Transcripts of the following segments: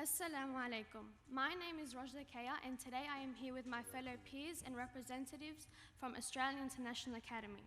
Assalamu alaikum. My name is Rajda Kaya and today I am here with my fellow peers and representatives from Australian International Academy.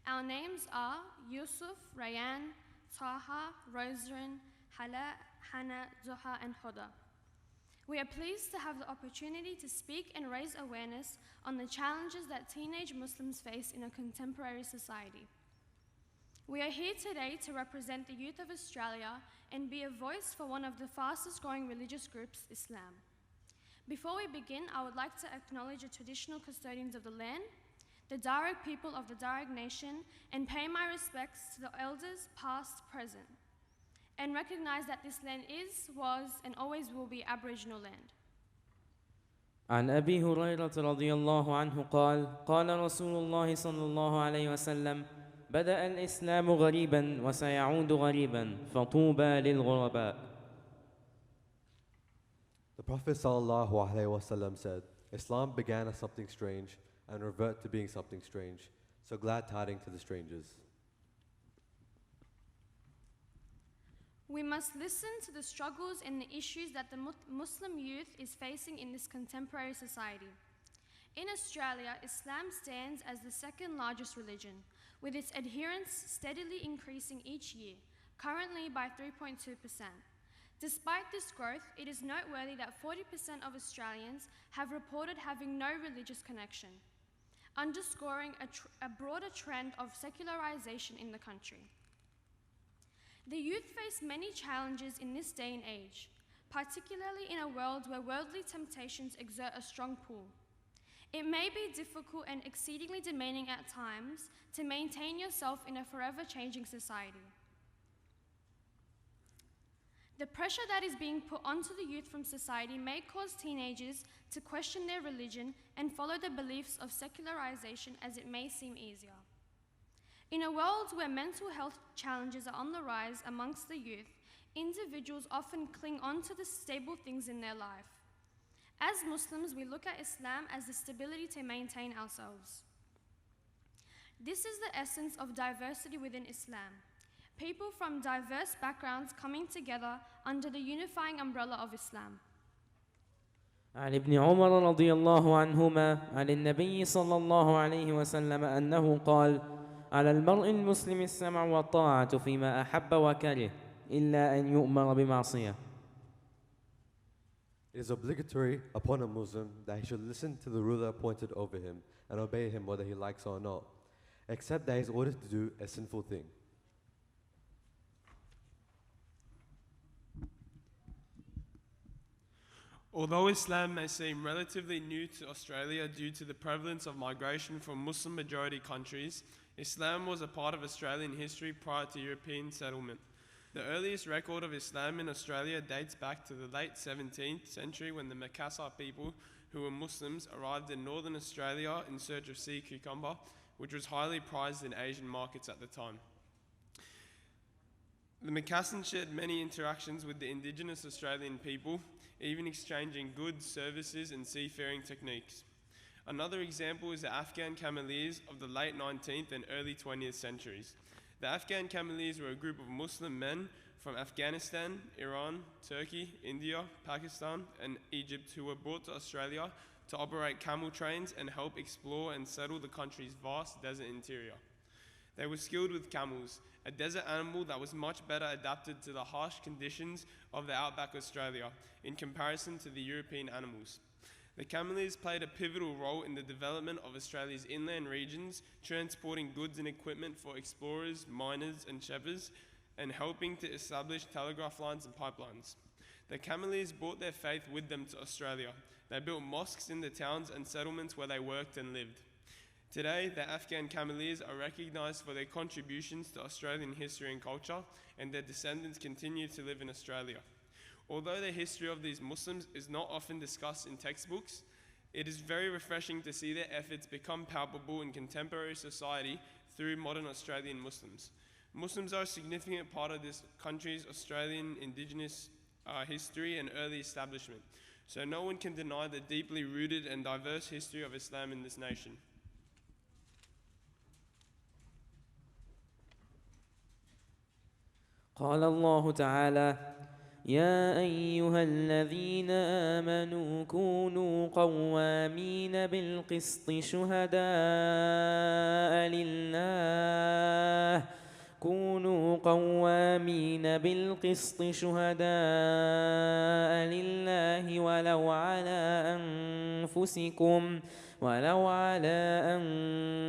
Our names are Yusuf, Rayan, Taha, Rosrin, Hala, Hannah, Zuha and Huda. We are pleased to have the opportunity to speak and raise awareness on the challenges that teenage Muslims face in a contemporary society. We are here today to represent the youth of Australia and be a voice for one of the fastest growing religious groups, Islam. Before we begin, I would like to acknowledge the traditional custodians of the land, the Darug people of the Darug Nation, and pay my respects to the elders past, present, and recognize that this land is, was, and always will be Aboriginal land. عن أبي هريرة رضي الله عنه قال قال رسول الله صلى الله عليه وسلم بدأ الإسلام غريبا وسيعود غريبا فطوبى للغرباء. The Prophet ﷺ said, Islam began as something strange and revert to being something strange. So glad tidings to the strangers. We must listen to the struggles and the issues that the Muslim youth is facing in this contemporary society. In Australia, Islam stands as the second largest religion, with its adherents steadily increasing each year, currently by 3.2%. Despite this growth, it is noteworthy that 40% of Australians have reported having no religious connection, underscoring a broader trend of secularization in the country. The youth face many challenges in this day and age, particularly in a world where worldly temptations exert a strong pull. It may be difficult and exceedingly demanding at times to maintain yourself in a forever changing society. The pressure that is being put onto the youth from society may cause teenagers to question their religion and follow the beliefs of secularization as it may seem easier. In a world where mental health challenges are on the rise amongst the youth, individuals often cling on to the stable things in their life. As Muslims, we look at Islam as the stability to maintain ourselves. This is the essence of diversity within Islam. People from diverse backgrounds coming together under the unifying umbrella of Islam. عن ابن عمر رضي الله عنهما عن النبي صلى الله عليه وسلم أنه قال على المرء المسلم السمع والطاعة فيما أحب وكره إلا أن يؤمر بمعصية. It is obligatory upon a Muslim that he should listen to the ruler appointed over him and obey him whether he likes or not, except that he is ordered to do a sinful thing. Although Islam may seem relatively new to Australia due to the prevalence of migration from Muslim-majority countries, Islam was a part of Australian history prior to European settlement. The earliest record of Islam in Australia dates back to the late 17th century when the Macassar people, who were Muslims, arrived in northern Australia in search of sea cucumber, which was highly prized in Asian markets at the time. The Macassans shared many interactions with the indigenous Australian people, even exchanging goods, services and seafaring techniques. Another example is the Afghan Cameleers of the late 19th and early 20th centuries. The Afghan Cameleers were a group of Muslim men from Afghanistan, Iran, Turkey, India, Pakistan and Egypt who were brought to Australia to operate camel trains and help explore and settle the country's vast desert interior. They were skilled with camels, a desert animal that was much better adapted to the harsh conditions of the outback Australia in comparison to the European animals. The Cameleers played a pivotal role in the development of Australia's inland regions, transporting goods and equipment for explorers, miners and shepherds, and helping to establish telegraph lines and pipelines. The Cameleers brought their faith with them to Australia. They built mosques in the towns and settlements where they worked and lived. Today, the Afghan Cameleers are recognised for their contributions to Australian history and culture, and their descendants continue to live in Australia. Although the history of these Muslims is not often discussed in textbooks, it is very refreshing to see their efforts become palpable in contemporary society through modern Australian Muslims. Muslims are a significant part of this country's Australian Indigenous history and early establishment, so no one can deny the deeply rooted and diverse history of Islam in this nation. قال الله تعالى يا أيها الذين آمنوا كونوا قوامين بالقسط شهداء لله ولو على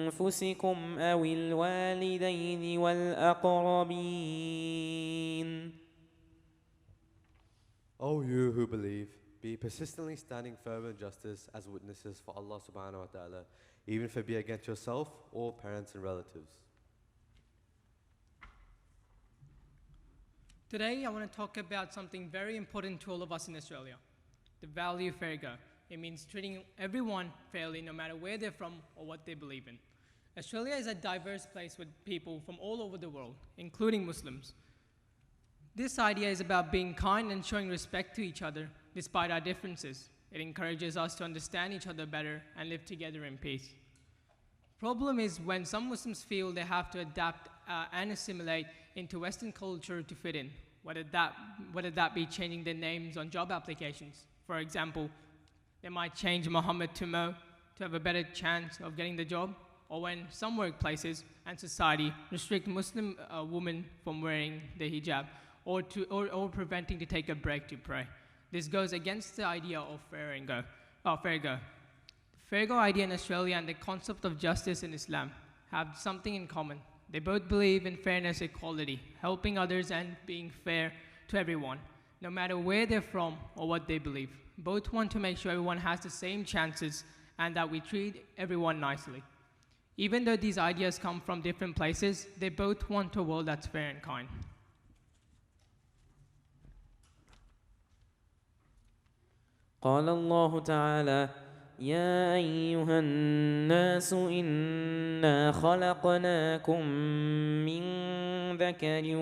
أنفسكم أو الوالدين والأقربين. O you who believe, be persistently standing firm in justice as witnesses for Allah subhanahu wa ta'ala, even if it be against yourself or parents and relatives. Today, I want to talk about something very important to all of us in Australia, the value of fair go. It means treating everyone fairly no matter where they're from or what they believe in. Australia is a diverse place with people from all over the world, including Muslims. This idea is about being kind and showing respect to each other despite our differences. It encourages us to understand each other better and live together in peace. Problem is when some Muslims feel they have to adapt and assimilate into Western culture to fit in, whether that be changing their names on job applications. For example, they might change Muhammad to Mo to have a better chance of getting the job, or when some workplaces and society restrict Muslim women from wearing the hijab, or preventing to take a break to pray. This goes against the idea of fair go. The fair go idea in Australia and the concept of justice in Islam have something in common. They both believe in fairness, equality, helping others and being fair to everyone, no matter where they're from or what they believe. Both want to make sure everyone has the same chances and that we treat everyone nicely. Even though these ideas come from different places, they both want a world that's fair and kind. قال الله تعالى: يا أيها الناس إنا خلقناكم من ذكر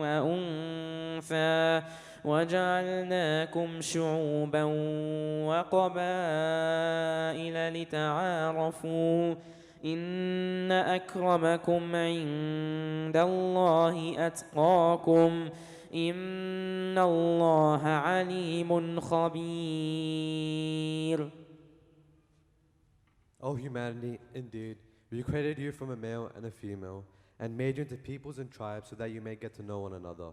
وأنثى وجعلناكم شعوبا وقبائل لتعارفوا إن أكرمكم عند الله أتقاكم إن الله عليم خبير. O humanity, indeed, we created you from a male and a female, and made you into peoples and tribes so that you may get to know one another.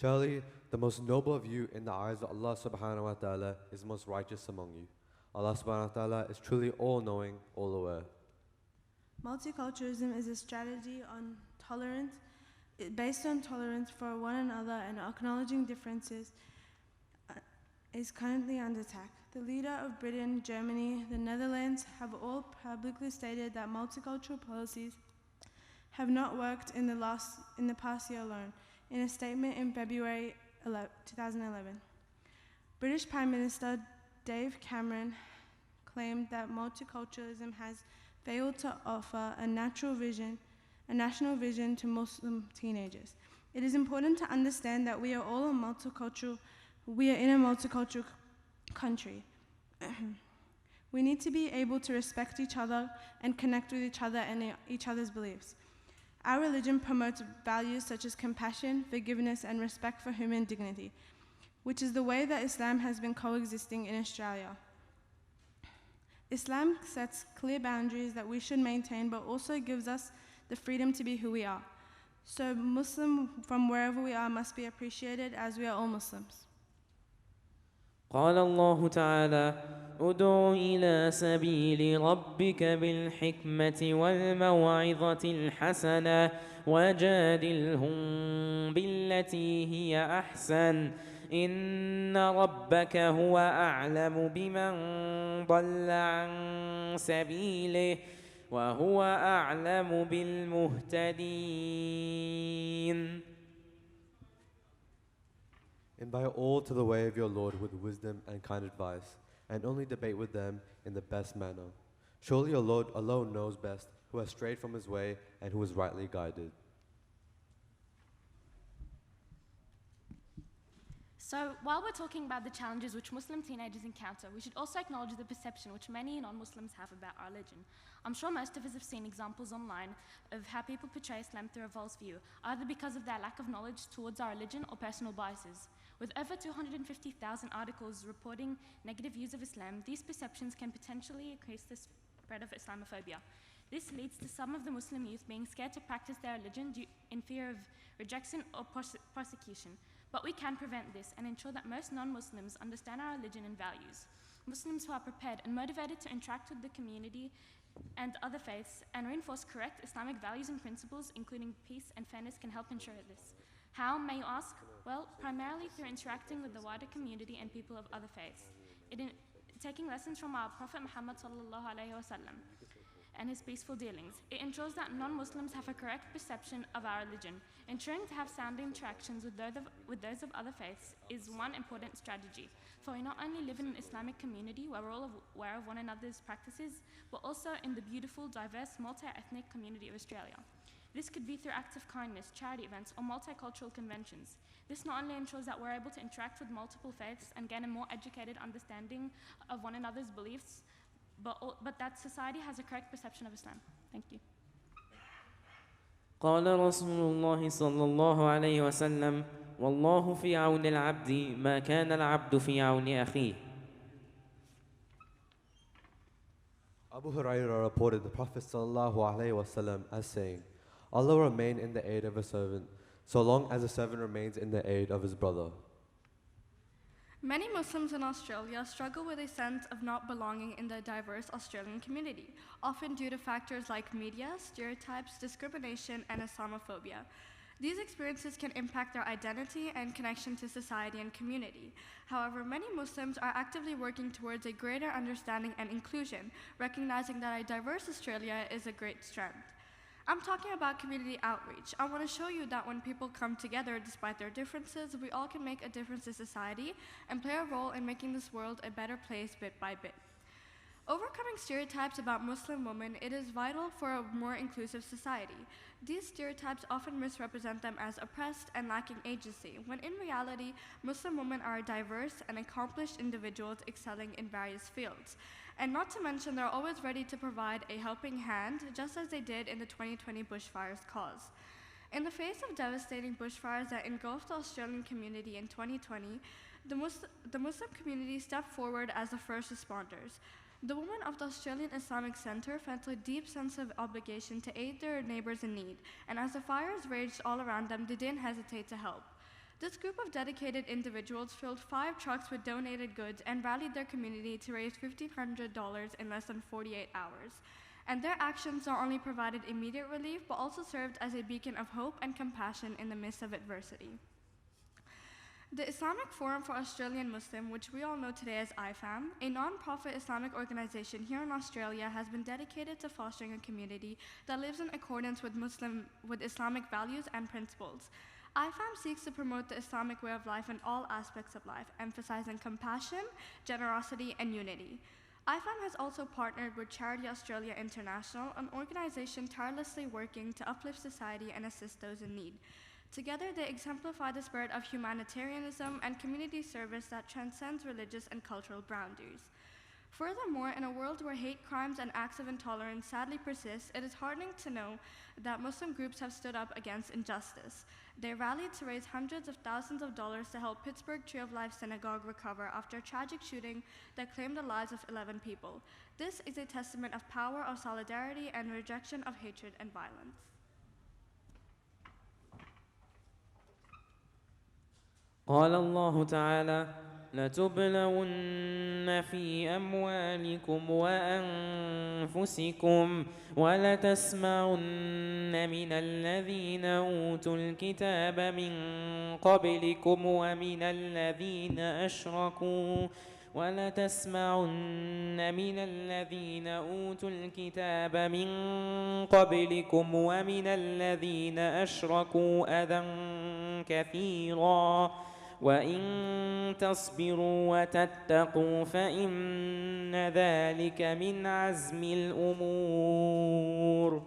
Surely, the most noble of you in the eyes of Allah subhanahu wa ta'ala is most righteous among you. Allah subhanahu wa ta'ala is truly all-knowing, all-aware. Multiculturalism is a strategy based on tolerance for one another and acknowledging differences is currently under attack. The leader of Britain, Germany, the Netherlands have all publicly stated that multicultural policies have not worked in the past year alone. In a statement in February 2011, British Prime Minister Dave Cameron claimed that multiculturalism has failed to offer a national vision to Muslim teenagers. It is important to understand that we are in a multicultural country. We need to be able to respect each other and connect with each other and each other's beliefs. Our religion promotes values such as compassion, forgiveness, and respect for human dignity, which is the way that Islam has been coexisting in Australia. Islam sets clear boundaries that we should maintain, but also gives us the freedom to be who we are. So Muslim from wherever we are must be appreciated as we are all Muslims. قال الله تعالى: ادع إلى سبيل ربك بالحكمة والموعظة الحسنة وجادلهم بالتي هي أحسن إن ربك هو أعلم بمن ضل عن سبيله وهو أعلم بالمهتدين. Invite all to the way of your Lord with wisdom and kind advice, and only debate with them in the best manner. Surely your Lord alone knows best who has strayed from his way and who is rightly guided. So, while we're talking about the challenges which Muslim teenagers encounter, we should also acknowledge the perception which many non-Muslims have about our religion. I'm sure most of us have seen examples online of how people portray Islam through a false view, either because of their lack of knowledge towards our religion or personal biases. With over 250,000 articles reporting negative views of Islam, these perceptions can potentially increase the spread of Islamophobia. This leads to some of the Muslim youth being scared to practice their religion in fear of rejection or persecution. But we can prevent this and ensure that most non-Muslims understand our religion and values. Muslims who are prepared and motivated to interact with the community and other faiths and reinforce correct Islamic values and principles, including peace and fairness, can help ensure this. How, may you ask? Well, primarily through interacting with the wider community and people of other faiths. Taking lessons from our Prophet Muhammad sallallahu alaihi wasallam and his peaceful dealings. It ensures that non-Muslims have a correct perception of our religion. Ensuring to have sound interactions with those of other faiths is one important strategy, for we not only live in an Islamic community where we're all aware of one another's practices, but also in the beautiful, diverse, multi-ethnic community of Australia. This could be through acts of kindness, charity events, or multicultural conventions. This not only ensures that we're able to interact with multiple faiths and gain a more educated understanding of one another's beliefs, but that society has a correct perception of Islam. Thank you. قال رسول الله صلى الله عليه وسلم والله في عون العبد ما كان العبد في عون أخيه. Abu Hurairah reported the Prophet sallallahu alaihi wasallam as saying, Allah will remain in the aid of a servant so long as the servant remains in the aid of his brother. Many Muslims in Australia struggle with a sense of not belonging in the diverse Australian community, often due to factors like media, stereotypes, discrimination, and Islamophobia. These experiences can impact their identity and connection to society and community. However, many Muslims are actively working towards a greater understanding and inclusion, recognizing that a diverse Australia is a great strength. I'm talking about community outreach. I want to show you that when people come together despite their differences, we all can make a difference in society and play a role in making this world a better place bit by bit. Overcoming stereotypes about Muslim women, it is vital for a more inclusive society. These stereotypes often misrepresent them as oppressed and lacking agency, when in reality, Muslim women are diverse and accomplished individuals excelling in various fields. And not to mention, they're always ready to provide a helping hand, just as they did in the 2020 bushfires cause. In the face of devastating bushfires that engulfed the Australian community in 2020, the Muslim community stepped forward as the first responders. The women of the Australian Islamic Centre felt a deep sense of obligation to aid their neighbours in need, and as the fires raged all around them, they didn't hesitate to help. This group of dedicated individuals filled 5 trucks with donated goods and rallied their community to raise $1,500 in less than 48 hours. And their actions not only provided immediate relief, but also served as a beacon of hope and compassion in the midst of adversity. The Islamic Forum for Australian Muslim, which we all know today as IFAM, a non-profit Islamic organization here in Australia, has been dedicated to fostering a community that lives in accordance with Islamic values and principles. IFAM seeks to promote the Islamic way of life in all aspects of life, emphasizing compassion, generosity, and unity. IFAM has also partnered with Charity Australia International, an organization tirelessly working to uplift society and assist those in need. Together, they exemplify the spirit of humanitarianism and community service that transcends religious and cultural boundaries. Furthermore, in a world where hate crimes and acts of intolerance sadly persist, it is heartening to know that Muslim groups have stood up against injustice. They rallied to raise hundreds of thousands of dollars to help Pittsburgh Tree of Life Synagogue recover after a tragic shooting that claimed the lives of 11 people. This is a testament of power of solidarity and rejection of hatred and violence. قال الله تعالى لتبلون في أموالكم وأنفسكم ولتسمعن من الذين أوتوا الكتاب من قبلكم ومن الذين أشركوا ولتسمعن من الذين أوتوا الكتاب من قبلكم ومن الذين أشركوا أذى كثيرا وإن تصبروا وتتقوا فإن ذلك من عزم الأمور.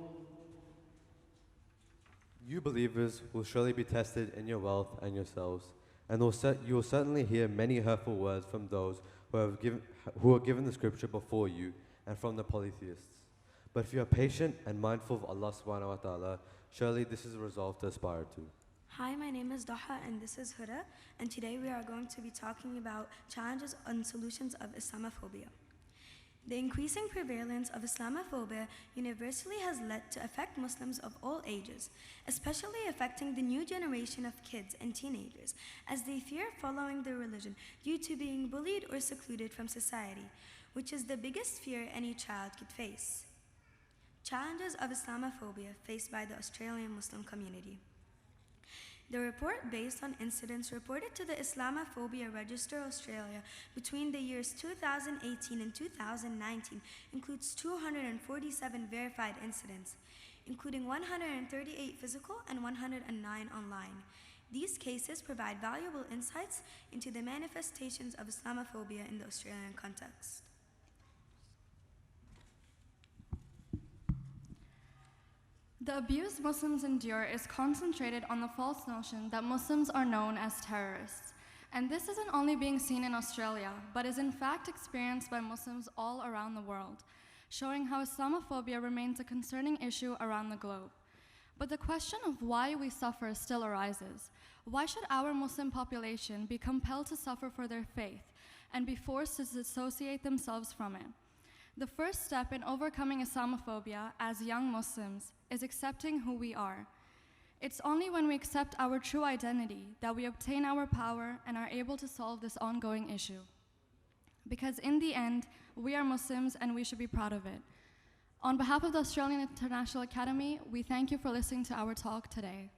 You believers will surely be tested in your wealth and yourselves. and you will certainly hear many hurtful words from those who are given the scripture before you and from the polytheists. But if you are patient and mindful of Allah subhanahu wa ta'ala, surely this is a resolve to aspire to. Hi, my name is Daha and this is Huda, and today we are going to be talking about challenges and solutions of Islamophobia. The increasing prevalence of Islamophobia universally has led to affect Muslims of all ages, especially affecting the new generation of kids and teenagers, as they fear following their religion due to being bullied or secluded from society, which is the biggest fear any child could face. Challenges of Islamophobia faced by the Australian Muslim community. The report, based on incidents reported to the Islamophobia Register Australia between the years 2018 and 2019, includes 247 verified incidents, including 138 physical and 109 online. These cases provide valuable insights into the manifestations of Islamophobia in the Australian context. The abuse Muslims endure is concentrated on the false notion that Muslims are known as terrorists. And this isn't only being seen in Australia, but is in fact experienced by Muslims all around the world, showing how Islamophobia remains a concerning issue around the globe. But the question of why we suffer still arises. Why should our Muslim population be compelled to suffer for their faith and be forced to dissociate themselves from it? The first step in overcoming Islamophobia as young Muslims is accepting who we are. It's only when we accept our true identity that we obtain our power and are able to solve this ongoing issue. Because in the end, we are Muslims and we should be proud of it. On behalf of the Australian International Academy, we thank you for listening to our talk today.